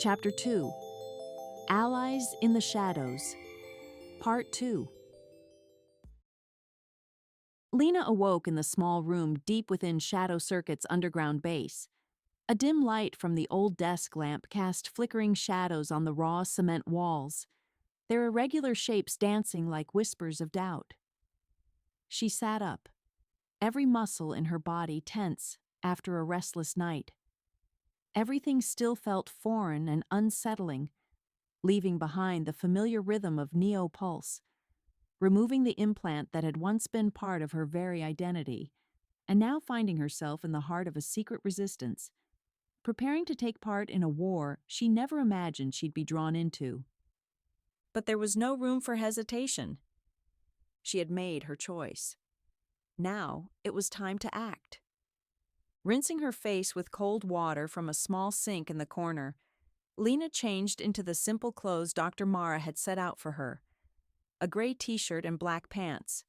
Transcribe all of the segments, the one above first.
Chapter 2 Allies in the Shadows Part 2 Lena awoke in the small room deep within Shadow Circuit's underground base. A dim light from the old desk lamp cast flickering shadows on the raw cement walls, their irregular shapes dancing like whispers of doubt. She sat up, every muscle in her body tense after a restless night. Everything still felt foreign and unsettling, leaving behind the familiar rhythm of NeoPulse, removing the implant that had once been part of her very identity, and now finding herself in the heart of a secret resistance, preparing to take part in a war she never imagined she'd be drawn into. But there was no room for hesitation. She had made her choice. Now it was time to act. Rinsing her face with cold water from a small sink in the corner, Lena changed into the simple clothes Dr. Mara had set out for her. A gray t-shirt and black pants.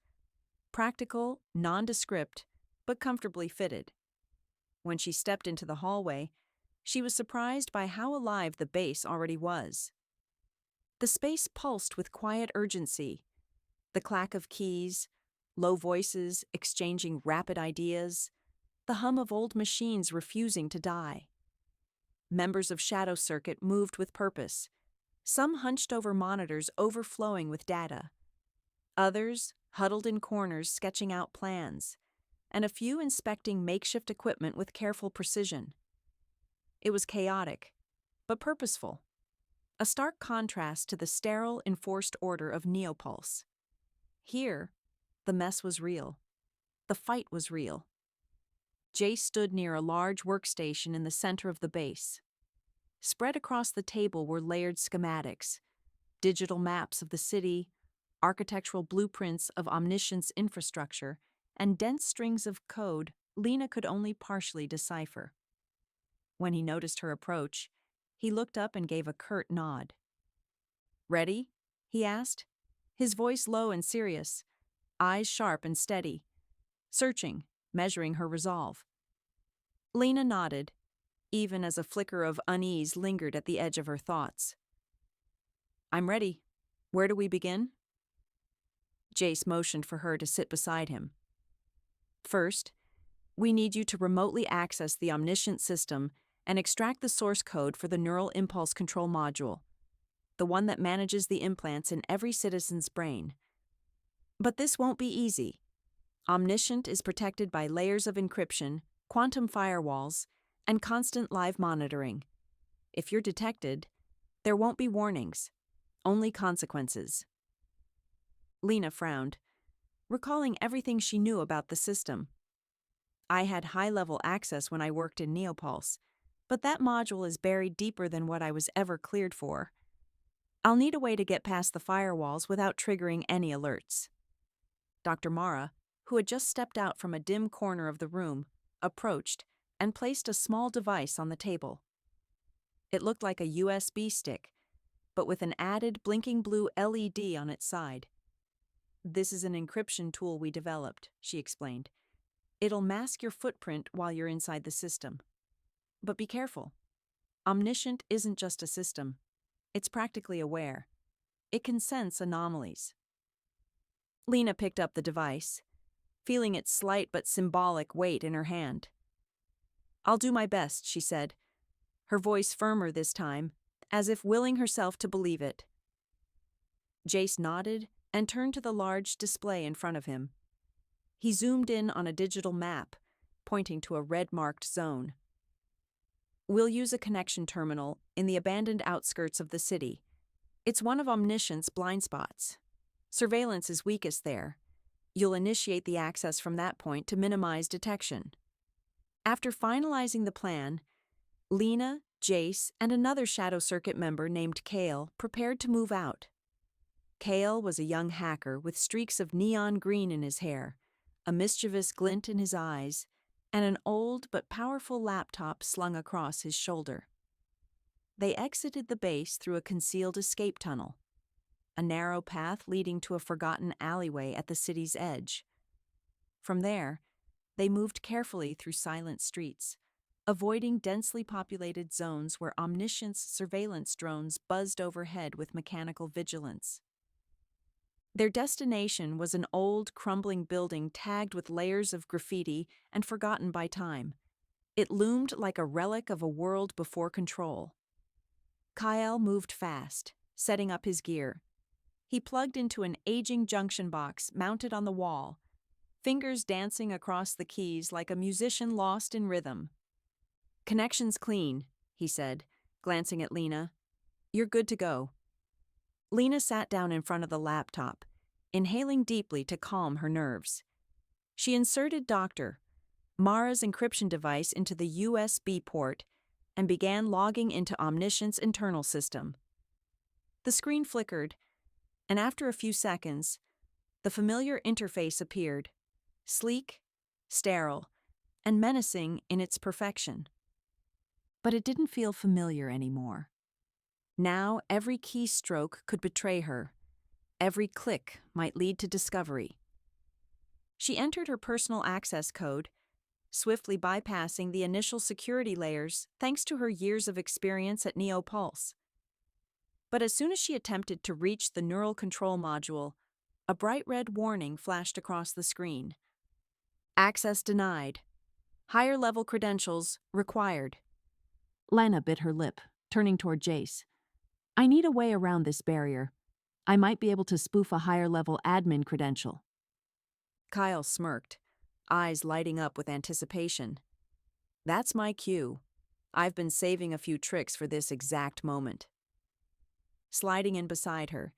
Practical, nondescript, but comfortably fitted. When she stepped into the hallway, she was surprised by how alive the base already was. The space pulsed with quiet urgency. The clack of keys, low voices exchanging rapid ideas, the hum of old machines refusing to die. Members of Shadow Circuit moved with purpose, some hunched over monitors overflowing with data, others huddled in corners sketching out plans, and a few inspecting makeshift equipment with careful precision. It was chaotic, but purposeful, a stark contrast to the sterile, enforced order of NeoPulse. Here, the mess was real. The fight was real. Jace stood near a large workstation in the center of the base. Spread across the table were layered schematics, digital maps of the city, architectural blueprints of Omniscient's infrastructure, and dense strings of code Lena could only partially decipher. When he noticed her approach, he looked up and gave a curt nod. "Ready?" he asked, his voice low and serious, eyes sharp and steady, searching, measuring her resolve. Lena nodded, even as a flicker of unease lingered at the edge of her thoughts. "I'm ready. Where do we begin?" Jace motioned for her to sit beside him. "First, we need you to remotely access the Omniscient system and extract the source code for the neural impulse control module, the one that manages the implants in every citizen's brain. But this won't be easy. Omniscient is protected by layers of encryption, quantum firewalls, and constant live monitoring. If you're detected, there won't be warnings, only consequences." Lena frowned, recalling everything she knew about the system. "I had high-level access when I worked in NeoPulse, but that module is buried deeper than what I was ever cleared for. I'll need a way to get past the firewalls without triggering any alerts." Dr. Mara, who had just stepped out from a dim corner of the room, approached and placed a small device on the table. It looked like a USB stick, but with an added blinking blue LED on its side. "This is an encryption tool we developed," she explained. "It'll mask your footprint while you're inside the system. But be careful. Omniscient isn't just a system. It's practically aware. It can sense anomalies." Lena picked up the device, feeling its slight but symbolic weight in her hand. "I'll do my best," she said, her voice firmer this time, as if willing herself to believe it. Jace nodded and turned to the large display in front of him. He zoomed in on a digital map, pointing to a red-marked zone. "We'll use a connection terminal in the abandoned outskirts of the city. It's one of Omniscient's blind spots. Surveillance is weakest there. You'll initiate the access from that point to minimize detection." After finalizing the plan, Lena, Jace, and another Shadow Circuit member named Kale prepared to move out. Kale was a young hacker with streaks of neon green in his hair, a mischievous glint in his eyes, and an old but powerful laptop slung across his shoulder. They exited the base through a concealed escape tunnel, a narrow path leading to a forgotten alleyway at the city's edge. From there, they moved carefully through silent streets, avoiding densely populated zones where Omniscient's surveillance drones buzzed overhead with mechanical vigilance. Their destination was an old, crumbling building tagged with layers of graffiti and forgotten by time. It loomed like a relic of a world before control. Kyle moved fast, setting up his gear. He plugged into an aging junction box mounted on the wall, fingers dancing across the keys like a musician lost in rhythm. "Connection's clean," he said, glancing at Lena. "You're good to go." Lena sat down in front of the laptop, inhaling deeply to calm her nerves. She inserted Dr. Mara's encryption device into the USB port and began logging into Omniscient's internal system. The screen flickered, and after a few seconds, the familiar interface appeared, sleek, sterile, and menacing in its perfection. But it didn't feel familiar anymore. Now every keystroke could betray her. Every click might lead to discovery. She entered her personal access code, swiftly bypassing the initial security layers thanks to her years of experience at NeoPulse. But as soon as she attempted to reach the neural control module, a bright red warning flashed across the screen. "Access denied. Higher level credentials required." Lena bit her lip, turning toward Jace. "I need a way around this barrier. I might be able to spoof a higher level admin credential." Kyle smirked, eyes lighting up with anticipation. "That's my cue. I've been saving a few tricks for this exact moment." Sliding in beside her,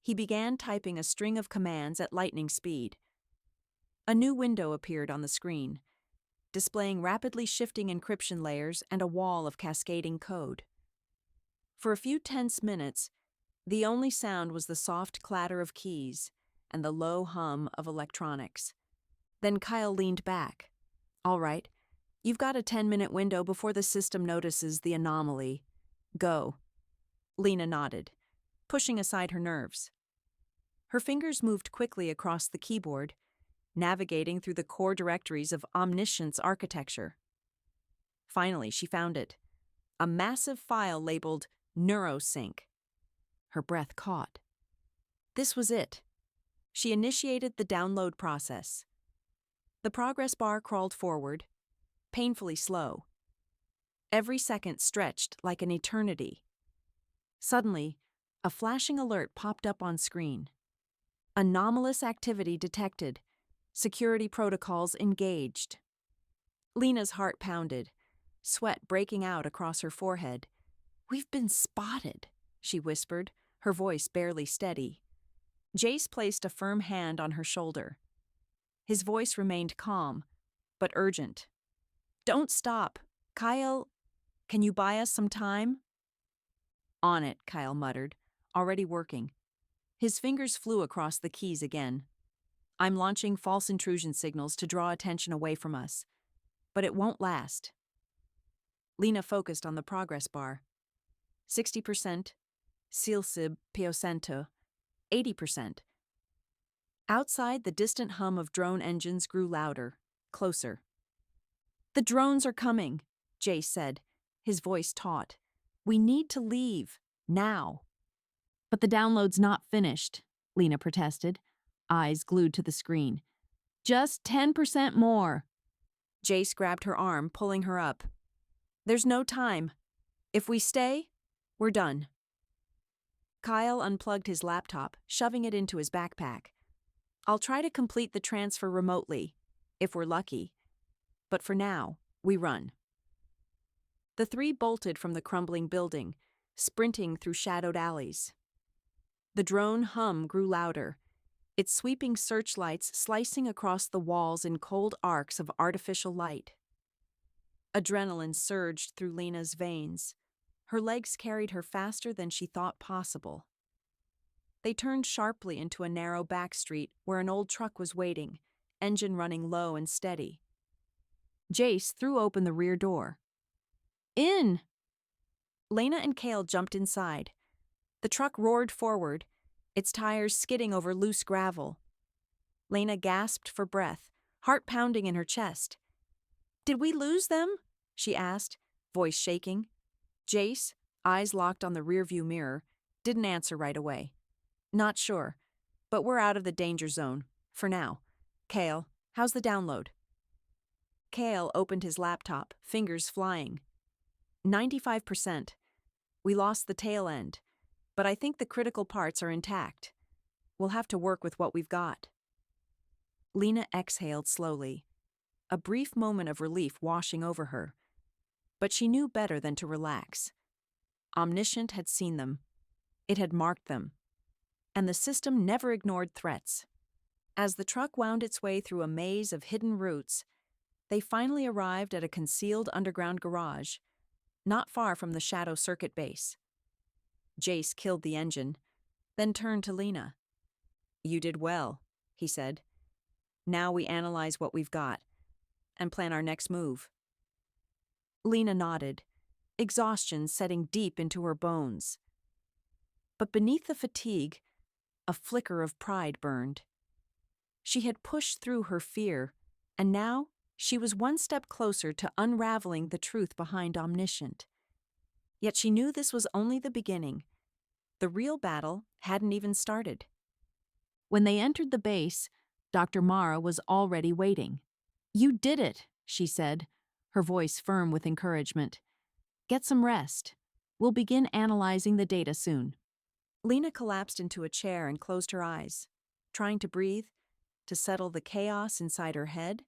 he began typing a string of commands at lightning speed. A new window appeared on the screen, displaying rapidly shifting encryption layers and a wall of cascading code. For a few tense minutes, the only sound was the soft clatter of keys and the low hum of electronics. Then Kyle leaned back. "All right, you've got a 10-minute window before the system notices the anomaly. Go." Lena nodded, pushing aside her nerves. Her fingers moved quickly across the keyboard, navigating through the core directories of Omniscient's architecture. Finally, she found it, a massive file labeled NeuroSync. Her breath caught. This was it. She initiated the download process. The progress bar crawled forward, painfully slow. Every second stretched like an eternity. Suddenly, a flashing alert popped up on screen. Anomalous activity detected. Security protocols engaged. Lena's heart pounded, sweat breaking out across her forehead. "We've been spotted," she whispered, her voice barely steady. Jace placed a firm hand on her shoulder. His voice remained calm, but urgent. "Don't stop. Kyle, can you buy us some time?" "On it," Kyle muttered, already working. His fingers flew across the keys again. "I'm launching false intrusion signals to draw attention away from us. But it won't last." Lena focused on the progress bar. 60%, Silsib Piocento, 80%. Outside, the distant hum of drone engines grew louder, closer. "The drones are coming," Jace said, his voice taut. "We need to leave, now." "But the download's not finished," Lena protested, eyes glued to the screen. "Just 10% more." Jace grabbed her arm, pulling her up. "There's no time. If we stay, we're done." Kyle unplugged his laptop, shoving it into his backpack. "I'll try to complete the transfer remotely, if we're lucky. But for now, we run." The three bolted from the crumbling building, sprinting through shadowed alleys. The drone hum grew louder, its sweeping searchlights slicing across the walls in cold arcs of artificial light. Adrenaline surged through Lena's veins. Her legs carried her faster than she thought possible. They turned sharply into a narrow back street where an old truck was waiting, engine running low and steady. Jace threw open the rear door. "In!" Lena and Kale jumped inside. The truck roared forward, its tires skidding over loose gravel. Lena gasped for breath, heart pounding in her chest. "Did we lose them?" she asked, voice shaking. Jace, eyes locked on the rearview mirror, didn't answer right away. Not sure, but we're out of the danger zone, for now. Kale, how's the download? Kale opened his laptop, fingers flying. 95%. We lost the tail end, but I think the critical parts are intact. We'll have to work with what we've got. Lena exhaled slowly, a brief moment of relief washing over her. But she knew better than to relax. Omniscient had seen them. It had marked them. And the system never ignored threats. As the truck wound its way through a maze of hidden routes, they finally arrived at a concealed underground garage, not far from the Shadow Circuit base. Jace killed the engine, then turned to Lena. "You did well," he said. "Now we analyze what we've got and plan our next move." Lena nodded, exhaustion setting deep into her bones. But beneath the fatigue, a flicker of pride burned. She had pushed through her fear, and now she was one step closer to unraveling the truth behind Omniscient. Yet she knew this was only the beginning. The real battle hadn't even started. When they entered the base, Dr. Mara was already waiting. "You did it," she said, her voice firm with encouragement. "Get some rest. We'll begin analyzing the data soon." Lena collapsed into a chair and closed her eyes, trying to breathe, to settle the chaos inside her head.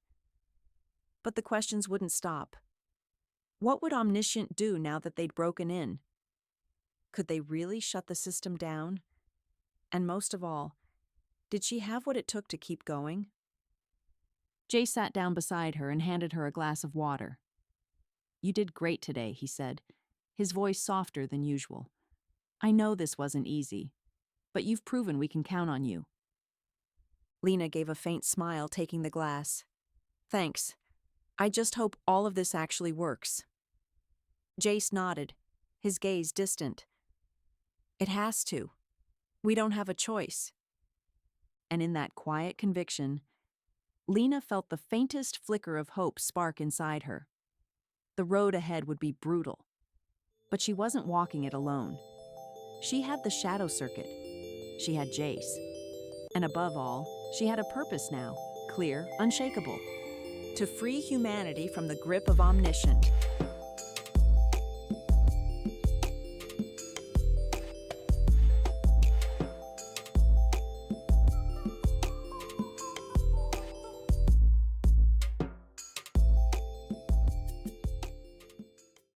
But the questions wouldn't stop. What would Omniscient do now that they'd broken in? Could they really shut the system down? And most of all, did she have what it took to keep going? Jay sat down beside her and handed her a glass of water. "You did great today," he said, his voice softer than usual. "I know this wasn't easy, but you've proven we can count on you." Lena gave a faint smile, taking the glass. "Thanks. I just hope all of this actually works." Jace nodded, his gaze distant. "It has to. We don't have a choice." And in that quiet conviction, Lena felt the faintest flicker of hope spark inside her. The road ahead would be brutal, but she wasn't walking it alone. She had the Shadow Circuit. She had Jace. And above all, she had a purpose now, clear, unshakable: to free humanity from the grip of Omniscient.